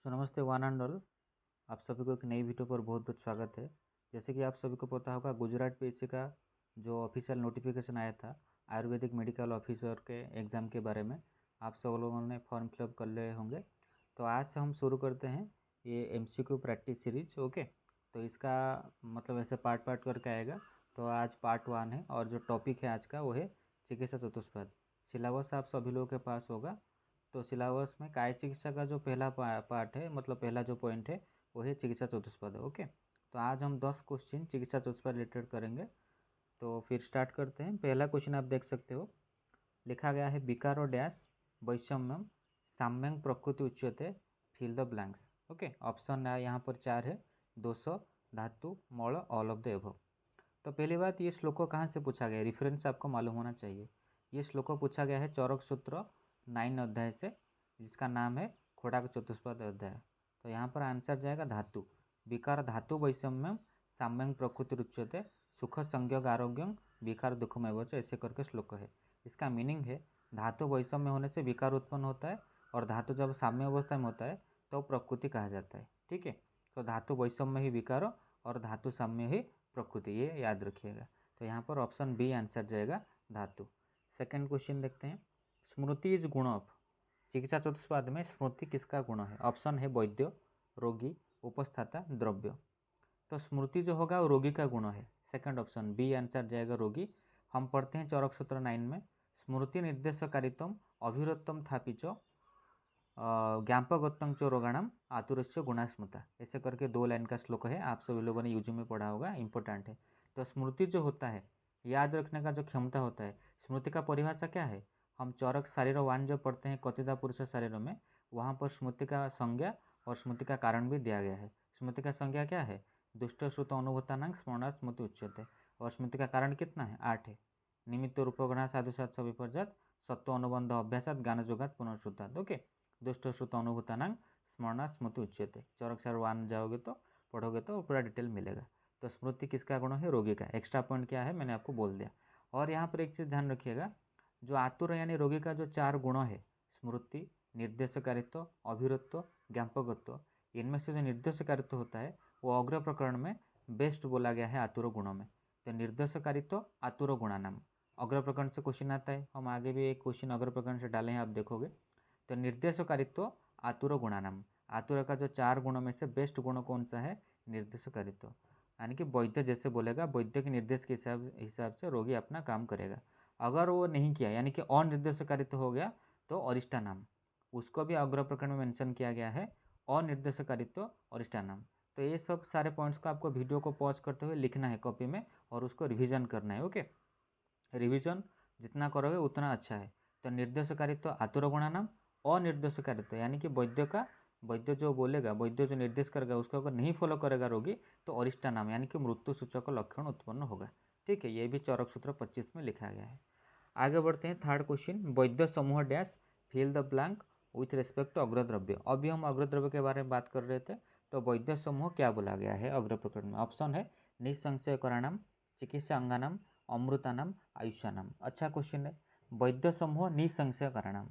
सो नमस्ते one and all. आप सभी को एक नई वीडियो पर बहुत बहुत स्वागत है। जैसे कि आप सभी को पता होगा, गुजरात पीएससी का जो ऑफिशियल नोटिफिकेशन आया था आयुर्वेदिक मेडिकल ऑफिसर के एग्ज़ाम के बारे में, आप सब लोगों ने फॉर्म फिलअप कर लिए होंगे। तो आज से हम शुरू करते हैं ये एमसीक्यू प्रैक्टिस सीरीज। ओके, तो इसका मतलब ऐसे पार्ट पार्ट करके आएगा। तो आज पार्ट 1 है और जो टॉपिक है आज का वो है चिकित्सा चतुष्पाद। सिलेबस आप सभी लोगों के पास होगा। तो सिलेबस में काय चिकित्सा का जो पहला पार्ट है, मतलब पहला जो पॉइंट है वो है चिकित्सा चतुष्पाद। ओके, तो आज हम 10 क्वेश्चन चिकित्सा चतुष्पाद रिलेटेड करेंगे। तो फिर स्टार्ट करते हैं। पहला क्वेश्चन आप देख सकते हो, लिखा गया है विकारो डैश वैषम्यम साम्यं प्रकृति उच्यते, fill the blanks. Okay, option यहाँ पर 4 है, दोष, धातु, मल, ऑल ऑफ द एबव। तो पहली बात, ये श्लोक कहाँ से पूछा गया है, रेफरेंस आपको मालूम होना चाहिए। ये श्लोक पूछा गया है चरक सूत्र 9 अध्याय से, जिसका नाम है खोडाक चतुष्पद अध्याय। तो यहाँ पर आंसर जाएगा धातु। विकार धातु वैषम्यम साम्यं प्रकृति उच्यते, सुख संज्ञक आरोग्यम विकार दुखमय वच, ऐसे करके श्लोक है। इसका मीनिंग है धातु वैषम्य होने से विकार उत्पन्न होता है और धातु जब साम्य अवस्था में होता है तो प्रकृति कहा जाता है। ठीक है, तो धातु वैषम्य ही विकार और धातु साम्य ही प्रकृति, ये याद रखिएगा। तो यहाँ पर ऑप्शन बी आंसर जाएगा धातु। सेकंड क्वेश्चन देखते हैं, स्मृति इज गुण ऑफ। चिकित्सा चतुष्पाद में स्मृति किसका गुण है? ऑप्शन है वैद्य, रोगी, उपस्थाता, द्रव्य। तो स्मृति जो होगा वो रोगी का गुण है। सेकंड ऑप्शन बी आंसर जाएगा रोगी। हम पढ़ते हैं चरक सूत्र 9 में, स्मृति निर्देशकारित्वम अभिरत्तम थापिचो ज्ञापकत्वं च रोगाणाम आतुरस्य गुणास्मृता, ऐसे करके 2 लाइन का श्लोक है। आप सभी लोगों ने यूजी में पढ़ा होगा, इंपॉर्टेंट है। तो स्मृति जो होता है, याद रखने का जो क्षमता होता है, स्मृति का परिभाषा क्या है? हम चौरक शारीर वान जो पढ़ते हैं कथिता पुरुष शरीर में, वहाँ पर स्मृति का संज्ञा और स्मृति का कारण भी दिया गया है। स्मृति का संज्ञा क्या है? दुष्ट श्रुत अनुभूतानांग स्मरणात् स्मृति उच्यते। और स्मृति का कारण कितना है? 8 है। निमित्त रूपगुणा साधु सात विपर्जत सत्व अनुबंध अभ्यासात ज्ञान जोगात पुनर्श्रुतात्। ओके, दुष्ट श्रुत अनुभूतानांग स्मरणात् स्मृति उच्यते। चौरक शारीर वान जाओगे तो पढ़ोगे तो पूरा डिटेल मिलेगा। तो स्मृति किसका गुण है? रोगी का। एक्स्ट्रा पॉइंट क्या है मैंने आपको बोल दिया। और यहाँ पर एक चीज़ ध्यान रखिएगा, जो आतुर यानी रोगी का जो 4 गुण है, स्मृति, निर्देशकारित्व, अभिरत्व, ज्ञापकत्व, इनमें से जो निर्देशकारित्व होता है वो अग्र प्रकरण में बेस्ट बोला गया है आतुर गुणों में। तो निर्देशकारित्व आतुर गुणानाम, अग्र प्रकरण से क्वेश्चन आता है। हम आगे भी एक क्वेश्चन अग्र प्रकरण से डाले हैं, आप देखोगे। तो निर्देशकारित्व आतुर गुणानाम, आतुर का जो 4 गुणों में से बेस्ट गुण कौन सा है? निर्देशकारित्व, यानी कि वैद्य जैसे बोलेगा, वैद्य के निर्देश के हिसाब से रोगी अपना काम करेगा। अगर वो नहीं किया यानी कि अनिर्देशकारित्व हो गया तो अरिष्टानाम, उसको भी अग्र प्रकरण में मेंशन किया गया है, अनिर्देशकारित्व अरिष्टानाम। तो ये सब सारे पॉइंट्स को आपको वीडियो को पॉज करते हुए लिखना है कॉपी में और उसको रिवीजन करना है। ओके, रिवीजन जितना करोगे उतना अच्छा है। तो निर्देशकारित्व आतुर गुणानाम, अनिर्देशकारित्व यानी कि वैद्य जो बोलेगा, वैद्य जो निर्देश करेगा उसको अगर नहीं फॉलो करेगा रोगी तो अरिष्टा नाम यानी कि मृत्यु सूचक लक्षण उत्पन्न होगा। ठीक है, ये भी चरक सूत्र 25 में लिखा गया है। आगे बढ़ते हैं, थर्ड क्वेश्चन, वैद्य समूह dash fill the blank with respect to अग्रद्रव्य। अभी हम अग्रद्रव्य के बारे में बात कर रहे थे, तो वैद्य समूह क्या बोला गया है अग्र प्रकरण में? ऑप्शन है निसंशयकरणाम, चिकित्सा अंगानाम, अमृतानाम, आयुष्यानाम। अच्छा क्वेश्चन है। वैद्य समूह निसंशयकरणाम,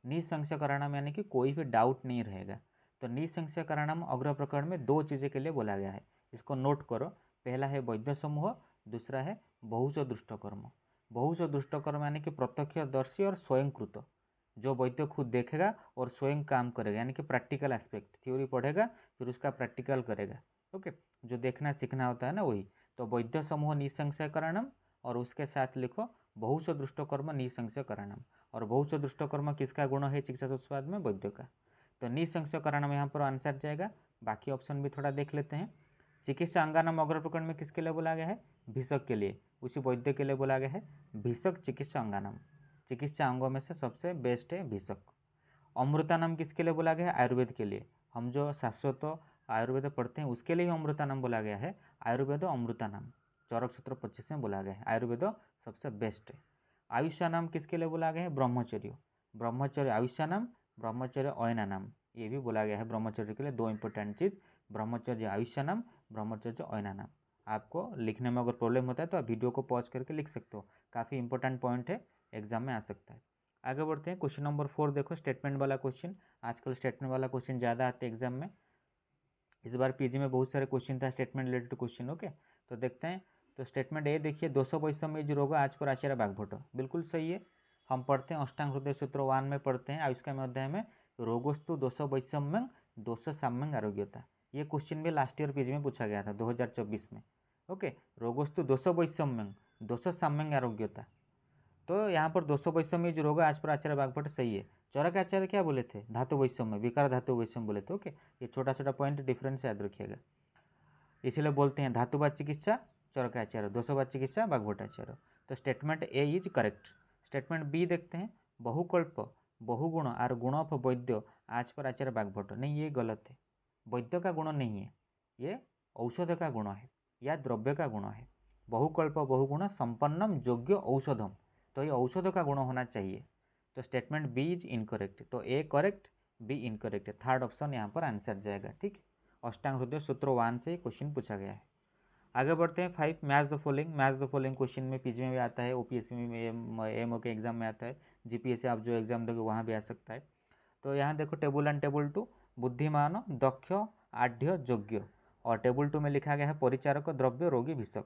निसंशयकरणाम यानी कि कोई भी डाउट नहीं रहेगा। तो निसंशयकरणाम अग्र प्रकरण में 2 चीज़ें के लिए बोला गया है, इसको नोट करो। पहला है वैद्य समूह, दूसरा है बहुश दुष्टकर्म। बहुश दुष्टकर्म यानी कि प्रत्यक्षदर्शी और स्वयंकृत, जो वैद्य खुद देखेगा और स्वयं काम करेगा, यानी कि प्रैक्टिकल एस्पेक्ट, थ्योरी पढ़ेगा फिर उसका प्रैक्टिकल करेगा। ओके, जो देखना सीखना होता है ना वही। तो वैद्य समूह निसंशयकरणम और उसके साथ लिखो बहुश दुष्टकर्म निसंशयकरणम। और बहुश दुष्टकर्म किसका गुण है चिकित्सा चतुष्पाद में? वैद्य का। तो निसंशयकरणम यहाँ पर आंसर जाएगा। बाकी ऑप्शन भी थोड़ा देख लेते हैं। चिकित्सा अंगानाम अग्र प्रकरण में किसके लिए बोला गया है? भिषक के लिए, उसी वैद्य के लिए बोला गया है भिषक चिकित्सा अंगानाम। चिकित्सा अंगों में से सबसे बेस्ट है भिषक। अमृतानाम किसके लिए बोला गया है? आयुर्वेद के लिए। हम जो शाश्वत आयुर्वेद पढ़ते हैं उसके लिए ही अमृतानाम बोला गया है, आयुर्वेद अमृतानाम। चरक सूत्र 25 में बोला गया है आयुर्वेद सबसे बेस्ट है। आयुष्यानाम किसके लिए बोला गया है? ब्रह्मचर्य। ब्रह्मचर्य आयुष्यानाम, ब्रह्मचर्य अयनानाम, ये भी बोला गया है ब्रह्मचर्य के लिए। 2 इंपॉर्टेंट चीज़, ब्रह्मचर्य आयुष्यानाम, ब्रह्मचर्य अयनानाम। आपको लिखने में अगर प्रॉब्लम होता है तो आप वीडियो को पॉज करके लिख सकते हो, काफ़ी इंपॉर्टेंट पॉइंट है, एग्जाम में आ सकता है। आगे बढ़ते हैं। क्वेश्चन नंबर 4 देखो, स्टेटमेंट वाला क्वेश्चन। आजकल स्टेटमेंट वाला क्वेश्चन ज़्यादा आते हैं एग्जाम में। इस बार पीजी में बहुत सारे क्वेश्चन था स्टेटमेंट रिलेटेड क्वेश्चन। ओके, तो देखते हैं। तो स्टेटमेंट ए देखिए, 200 वैषम्य जो रोग आज पर आचार्य बागभट्ट, बिल्कुल सही है। हम पढ़ते हैं अष्टांग हृदय सूत्र 1 में पढ़ते हैं आयुष्काम अध्याय में, रोगस्तु दोषो वैषम्यं दोष साम्यं आरोग्यता। ये क्वेश्चन भी लास्ट ईयर पीजी में पूछा गया था 2024 में। ओके, रोगस्तु दोषो वैषम्यं दोष साम्यं आरोग्यता। तो यहाँ पर 200 वैषम्य जो रोग आज पर आचार्य बागभट्ट सही है। चौरक आचार्य क्या बोले थे? धातु वैषम्य, विकार धातु वैषम्य बोले थे। ओके, ये छोटा छोटा पॉइंट डिफरेंस याद रखिएगा। इसलिए बोलते हैं धातुवाद चिकित्सा चौरकाचार्य, दोषवाद चिकित्सा बागभट्टाचार्य। तो statement A is correct. Statement B देखते हैं, बहुकल्प बहुगुण और गुण ऑफ वैद्य आज पर आचार्य बागभट्ट, नहीं ये गलत है। वैद्य का गुण नहीं है, ये औषध का गुण है या द्रव्य का गुण है। बहुकल्प बहुगुण संपन्नम योग्य औषधम, तो ये औषध का गुण होना चाहिए। तो स्टेटमेंट बी इज इनकरेक्ट। तो A correct, B incorrect. Third option यहाँ पर आंसर जाएगा। ठीक, अष्टांग हृदय सूत्र 1 से क्वेश्चन पूछा गया है। आगे बढ़ते हैं 5, match the following. Match the following question में पीजी में भी आता है, ओपीएससी में एमओ के एग्जाम में आता है, जीपीएससी आप जो एग्जाम दोगे वहाँ भी आ सकता है। तो यहाँ देखो टेबल 1 टेबल 2, बुद्धिमान दक्ष आढ़ योग्य, और टेबल 2 में लिखा गया है परिचारक द्रव्य रोगी भिषक।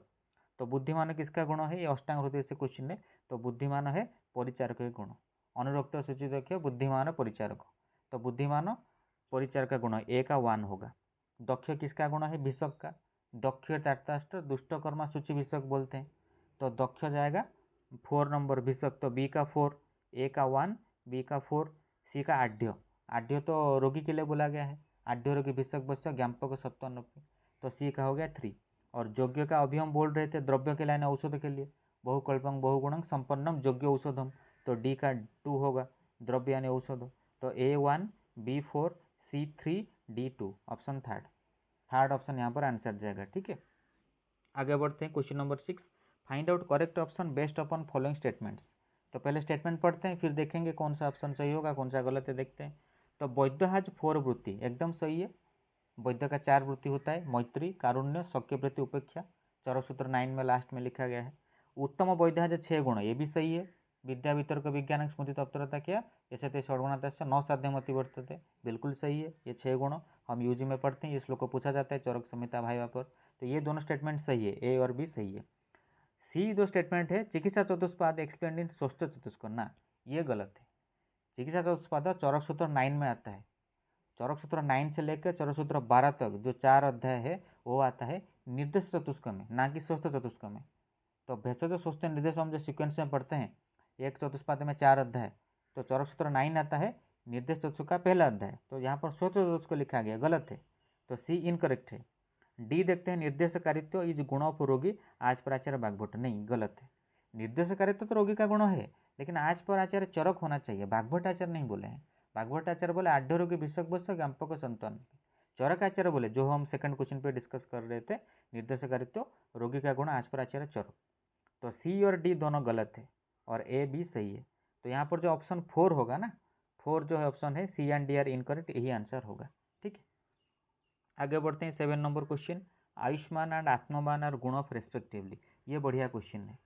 तो बुद्धिमान किसका गुण है? ये अष्टांग हृदय से क्वेश्चन है। तो बुद्धिमान है परिचारक के गुण। अनुरक्त सूची देखिए, बुद्धिमान परिचारक, तो बुद्धिमान परिचारक का गुण ए का 1 होगा। दक्ष किसका गुण है? भिषक का। दक्ष तार्ताष्ट्र दुष्टकर्मा सूची भिषक बोलते हैं, तो दक्ष जाएगा 4 नंबर, भिषक तो बी का 4, ए का 1, बी का 4, सी का आढ़। आढ़ तो रोगी के लिए बोला गया है, आढ़ रोगी भिषक बस्य ज्ञापक 97, तो सी का हो गया 3। और योग्य का अभी हम बोल रहे थे द्रव्य के लाइन औषध के लिए, बहुकल्पं बहुगुणं संपन्नम योग्य औषधम, तो डी का 2 होगा, द्रव्य यानी औषध। तो ए 1, बी 4, सी 3, डी 2, ऑप्शन थर्ड ऑप्शन यहाँ पर आंसर जाएगा। ठीक है, आगे बढ़ते हैं। Question number 6, find out correct option based upon following statements. तो पहले स्टेटमेंट पढ़ते हैं, फिर देखेंगे कौन सा ऑप्शन सही होगा कौन सा गलत है, देखते हैं। तो वैद्य हैज 4 वृत्ति, एकदम सही है। वैद्य का 4 वृत्ति होता है, मैत्री, कारुण्य, शक्य वृत्ति, उपेक्षा। चरक सूत्र 9 में लास्ट में लिखा गया है। उत्तम वैद्य हैज 6 गुण, ये भी सही है। विद्या वितर्क विज्ञान स्मृति तत्परता क्या जैसे ते षड्गुणातस्य न साध्यमति वर्तते, बिल्कुल सही है। ये 6 गुण हम यूजी में पढ़ते हैं, ये श्लोक को पूछा जाता है चरक संहिता भाइवा पर। तो ये दोनों स्टेटमेंट सही है, ए और बी सही है। सी जो स्टेटमेंट है चिकित्सा चतुष्पाद एक्सप्लेन इन षष्ठ चतुष्क, ना ये गलत है। चिकित्सा चतुष्पाद चरक सूत्र 9 में आता है। चरक सूत्र 9 से लेकर चरक सूत्र 12 तक जो 4 अध्याय है वो आता है निर्देश चतुष्क में, ना कि षष्ठ चतुष्क में। तो भेषज षष्ठ निर्देश हम जो सीक्वेंस में पढ़ते हैं, एक चतुष्पाद में 4 अध्याय, तो चरक सूत्र 9 आता है निर्देश चतुष्क का पहला अध्याय, तो यहाँ पर षष्ठ चतुष्क लिखा गया, गलत है। तो सी इनकरेक्ट है। डी देखते हैं, निर्देशकारित्व इज गुण ऑफ रोगी आज पर आचार्य बागभट्ट, नहीं गलत है। निर्देशकारित्व तो रोगी का गुण है, लेकिन आज पर आचार्य चरक होना चाहिए, बागभट्ट आचार्य नहीं बोले हैं। बागभट्ट आचार्य बोले आढ़ रोगी भिषक बस्य ज्ञापक 97। चरक आचार्य बोले जो हम सेकंड क्वेश्चन पे डिस्कस कर रहे थे, निर्देशकारित्व रोगी का गुण आज पर आचार्य चरक। तो सी और डी दोनों गलत है और ए बी सही है। तो यहाँ पर जो ऑप्शन 4 होगा ना, 4 जो है ऑप्शन है, सी एंड डी आर इनकरेक्ट, यही आंसर होगा। ठीक है, आगे बढ़ते हैं। 7 नंबर क्वेश्चन, आयुष्मान एंड आत्मवान और गुण ऑफ रेस्पेक्टिवली। ये बढ़िया क्वेश्चन है,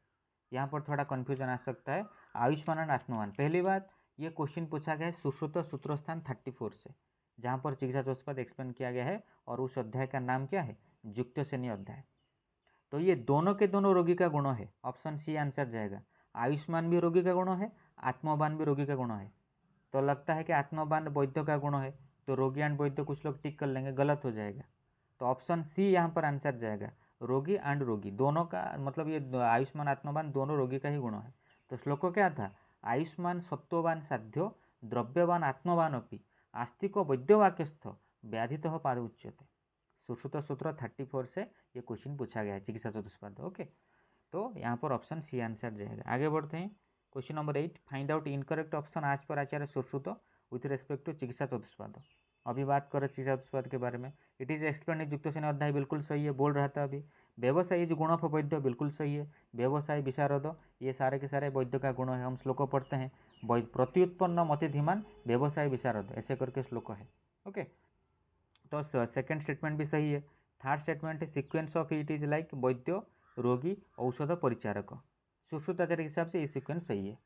यहाँ पर थोड़ा कन्फ्यूजन आ सकता है। आयुष्मान एंड आत्मवान, पहली बात ये क्वेश्चन पूछा गया है सुश्रुत सूत्रस्थान 34 से, जहाँ पर चिकित्सा चतुष्पाद एक्सप्लेन किया गया है, और उस अध्याय का नाम क्या है? युक्तसेनी अध्याय। तो ये दोनों के दोनों रोगी का गुण है, ऑप्शन सी आंसर जाएगा। आयुष्मान भी रोगी का गुण है, आत्मवान भी रोगी का गुण है। तो लगता है कि आत्मवान वैद्य का गुण है, तो रोगी एंड वैद्य कुछ लोग टिक कर लेंगे, गलत हो जाएगा। तो ऑप्शन सी यहाँ पर आंसर जाएगा, रोगी एंड रोगी दोनों का, मतलब ये आयुष्मान आत्मवान दोनों रोगी का ही गुण है। तो श्लोक को क्या था? आयुष्मान सत्ववान साध्यो द्रव्यवान आत्मवान अपि आस्तिको वैद्यवाक्यस्थ व्याधितः पाद उच्यते। सुश्रुत सूत्र 34 से ये क्वेश्चन पूछा गया है चिकित्सा चतुष्पाद। ओके, तो यहाँ पर ऑप्शन सी आंसर जाएगा। आगे बढ़ते हैं। Question number 8, find out incorrect option आज पर Acharya Sushruta with respect to चिकित्सा चतुष्पाद। अभी बात करें चिकित्सा चतुष्पाद के बारे में, इट इज एक्सप्लेन युक्तसेनी अध्याय, बिल्कुल सही है, बोल रहा था अभी। व्यवसाय जो गुण ऑफ वैद्य, बिल्कुल सही है। व्यवसाय विशारद, ये सारे के सारे वैद्य का गुण है। हम श्लोक पढ़ते हैं, प्रत्युत्पन्न मतिधिमान व्यवसाय विशारद, ऐसे करके श्लोक है। ओके, तो सेकंड स्टेटमेंट भी सही है। थर्ड स्टेटमेंट है sequence of it is like वैद्य रोगी औषध परिचारक, सुश्रुताचार्य के हिसाब से ये सीक्वेंस सही है।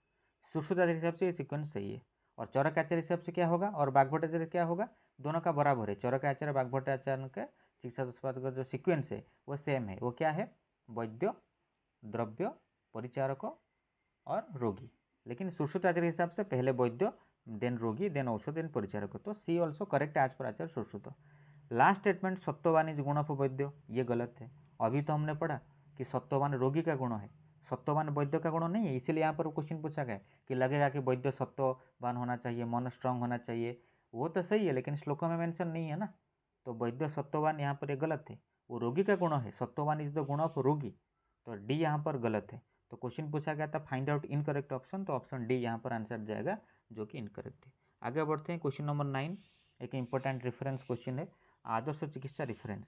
सुश्रुत आचार्य हिसाब से ये सीक्वेंस सही है। और चौरक आचार्य हिसाब से क्या होगा और बागभट्टाचार्य क्या होगा, दोनों का बराबर है। चौरक आचार्य बागभट्टाचार्य का चिकित्सा उत्पाद का जो सीक्वेंस है वो सेम है। वो क्या है, वैद्य, द्रव्य, परिचारक और रोगी। लेकिन सुश्रुत आचार्य हिसाब से पहले वैद्य, देन रोगी, देन औषध, देन परिचारक। तो सी also correct as per Acharya Sushruta. Last statement सत्ववान इज गुण ऑफ वैद्य, ये गलत है। अभी तो हमने पढ़ा कि सत्ववान रोगी का गुण है, सत्ववान वैद्य का गुण नहीं है। इसीलिए यहाँ पर क्वेश्चन पूछा गया कि लगेगा कि वैद्य सत्ववान होना चाहिए, मन स्ट्रांग होना चाहिए। वो तो सही है, लेकिन श्लोक में मेंशन नहीं है ना। तो वैद्य सत्ववान यहाँ पर गलत है, वो रोगी का गुण है। सत्ववान इज द गुण ऑफ रोगी, तो डी यहाँ पर गलत है। तो क्वेश्चन पूछा गया था फाइंड आउट इनकरेक्ट ऑप्शन, तो ऑप्शन डी यहाँ पर आंसर जाएगा, जो कि इनकरेक्ट है। आगे बढ़ते हैं, क्वेश्चन नंबर 9 एक इंपॉर्टेंट रेफरेंस क्वेश्चन है। आदर्श चिकित्सा रेफरेंस,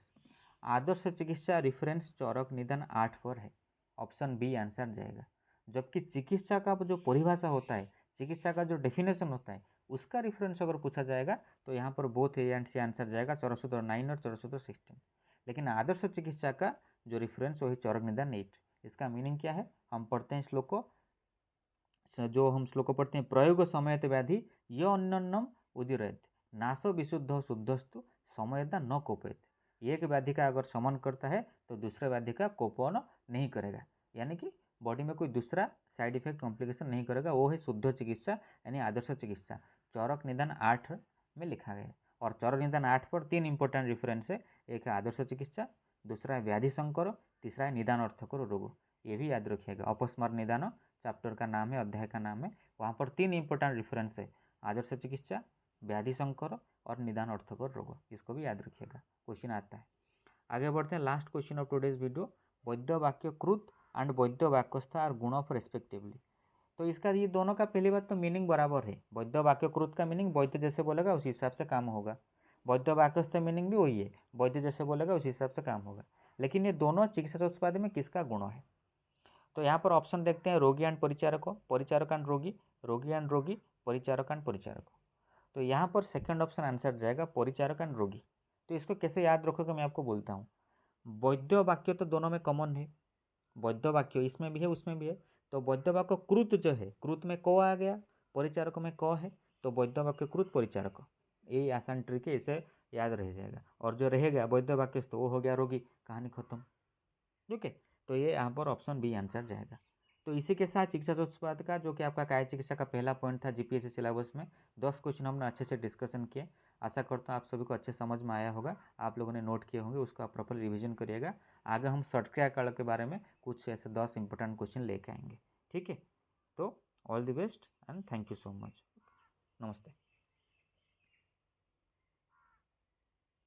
आदर्श चिकित्सा रेफरेंस चौरक निदान 8 पर है, ऑप्शन बी आंसर जाएगा। जबकि चिकित्सा का जो परिभाषा होता है, चिकित्सा का जो डेफिनेशन होता है, उसका रेफरेंस अगर पूछा जाएगा तो यहाँ पर both A and C answer जाएगा, चौरसूत्र 9 और चौरसूत्र 16। लेकिन आदर्श चिकित्सा का जो रेफरेंस वही चौरक निदान 8। इसका मीनिंग क्या है, हम पढ़ते हैं श्लोक को, जो हम श्लोक को पढ़ते हैं, प्रयोग समयत व्याधि य अन्नम उदिरयत नाशो विशुद्ध शुद्धस्तु समयता न कोपेत। एक व्याधि का अगर समन करता है तो दूसरे व्याधि का कोपन नहीं करेगा, यानी कि बॉडी में कोई दूसरा साइड इफेक्ट कॉम्प्लिकेशन नहीं करेगा, वो है शुद्ध चिकित्सा यानी आदर्श चिकित्सा। चौरक निदान 8 में लिखा गया है। और चौरक निदान 8 पर 3 इंपॉर्टेंट रेफरेंस है, एक है आदर्श चिकित्सा, दूसरा है व्याधि संकर, तीसरा है निदान अर्थकर रोग। ये भी याद रखिएगा, अपस्मार निदान चैप्टर का नाम है, अध्याय का नाम है। वहाँ पर 3 इंपॉर्टेंट रेफरेंस है, आदर्श चिकित्सा, व्याधि संकर और निदान अर्थकर रोग। इसको भी याद रखिएगा, क्वेश्चन आता है। आगे बढ़ते हैं, last question of today's video, वैद्य वाक्य कृत एंड वैद्य वाक्यस्थ आर गुण ऑफ रेस्पेक्टिवली। तो इसका ये दोनों का पहली बात तो मीनिंग बराबर है। वैद्य वाक्य कृत का मीनिंग वैद्य जैसे बोलेगा उसी हिसाब से काम होगा, वैद्य वाक्यस्थ मीनिंग भी वही है, वैद्य जैसे बोलेगा उसी हिसाब से काम होगा। लेकिन ये दोनों चिकित्सा उत्पाद में किसका गुण है, तो यहाँ पर ऑप्शन देखते हैं, रोगी एंड परिचारक, परिचारक एंड रोगी, रोगी एंड रोगी, परिचारक एंड परिचारक। तो यहाँ पर सेकंड ऑप्शन आंसर जाएगा, परिचारक एंड रोगी। तो इसको कैसे याद रखोगे मैं आपको बोलता हूँ। वैद्य वाक्य तो दोनों में कॉमन है, वैद्य वाक्य इसमें भी है उसमें भी है। तो वैद्य वाक्य कृत जो है, कृत में क आ गया, परिचारक में क है, तो वैद्य वाक्य कृत परिचारक, ये आसान ट्रिक है, इसे याद रह जाएगा। और जो रहेगा वैद्य वाक्य तो वो हो गया रोगी, कहानी खत्म। ठीक है, तो ये यहाँ पर ऑप्शन बी आंसर जाएगा। तो इसी के साथ चिकित्सा उत्पाद का, जो कि आपका काय चिकित्सा का पहला पॉइंट था जीपीएससी सिलेबस में, 10 क्वेश्चन हमने अच्छे से डिस्कशन किए। आशा करता हूँ आप सभी को अच्छे समझ में आया होगा, आप लोगों ने नोट किए होंगे, उसका प्रॉपर रिवीजन करिएगा। आगे हम शॉर्टक्रिया काल के बारे में कुछ ऐसे 10 इंपॉर्टेंट क्वेश्चन लेके आएंगे। ठीक है, तो all the best and thank you so much. नमस्ते।